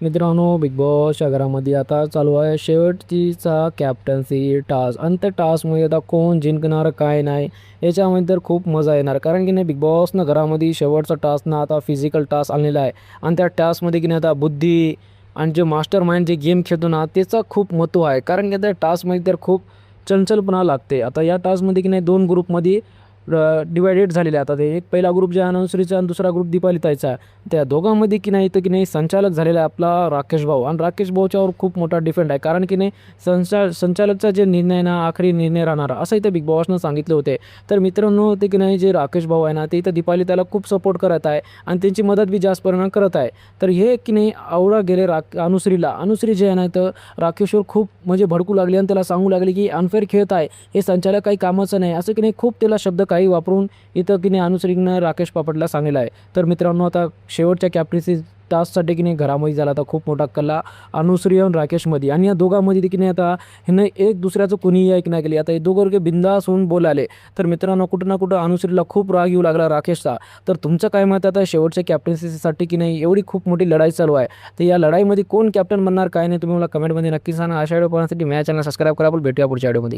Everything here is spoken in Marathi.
मित्रांनो, बिग बॉसच्या घरामध्ये आता चालू आहे शेवटचीचा कॅप्टन्सी टास्क आणि त्या टास्कमध्ये आता कोण जिंकणार काय नाही याच्यामध्ये तर खूप मजा येणार. कारण की नाही बिग बॉसनं घरामध्ये शेवटचा टास्क ना आता फिजिकल टास्क आणलेला आहे आणि त्या टास्कमध्ये की नाही आता बुद्धी आणि जे मास्टर माइंड जे गेम खेळतो ना त्याचं खूप महत्त्व आहे. कारण की त्या टास्कमध्ये तर खूप चंचलपणा लागते. आता या टास्कमध्ये की नाही 2 ग्रुपमध्ये डिवायडेड झालेले आहे. आता ते एक पहिला ग्रुप जे आहे अनुश्रीचा आणि दुसरा ग्रुप दीपाली ताईचा आहे. त्या दोघांमध्ये की नाही तर की नाही संचालक झालेला आहे आपला राकेश भाऊ आणि राकेश भाऊच्यावर खूप मोठा डिफेंड आहे. कारण की नाही संचालकचा जे निर्णय ना आखरी निर्णय राहणार असं इथं बिग बॉसनं सांगितले होते. तर मित्रांनो ते की नाही जे राकेश भाऊ आहे ना ते इथं दीपाली त्याला खूप सपोर्ट करत आहे आणि त्यांची मदत बी जास्त प्रमाणात करत आहे. तर हे की नाही आवडा गेले अनुश्री जे आहे ना तर राकेशवर खूप म्हणजे भडकू लागली आणि त्याला सांगू लागली की अनफेअर खेळत आहे, हे संचालक काही कामाचं नाही असं की नाही खूप त्याला शब्द काही वापरून इथं की नाही अनुश्रीनं राकेश पापटला सांगितलं आहे. तर मित्रांनो आता शेवटच्या कॅप्टन्सी टास्कसाठी की नाही घरामध्ये झाला आता खूप मोठा कल्ला अनुश्री आणि राकेशमध्ये आणि या दोघांमध्ये की नाही आता ह्यानं एक दुसऱ्याचं कुणीही ऐक नाही केली. आता हे दोघं बिंदास होऊन बोलाले. तर मित्रांनो कुठं ना कुठं अनुश्रीला खूप राग येऊ लागला राकेशचा. तर तुमचं काय मत आता शेवटच्या कॅप्टन्सीसाठी की नाही एवढी खूप मोठी लढाई चालू आहे. तर या लढाईमध्ये कोण कॅप्टन बनणार काय नाही तुम्ही मला कमेंटमध्ये नक्की सांगा. अशा व्हिडिओ पाहण्यासाठी माझ्या चॅनल सबस्क्राईब करा. आपण भेटूया पुढच्या व्हिडिओमध्ये.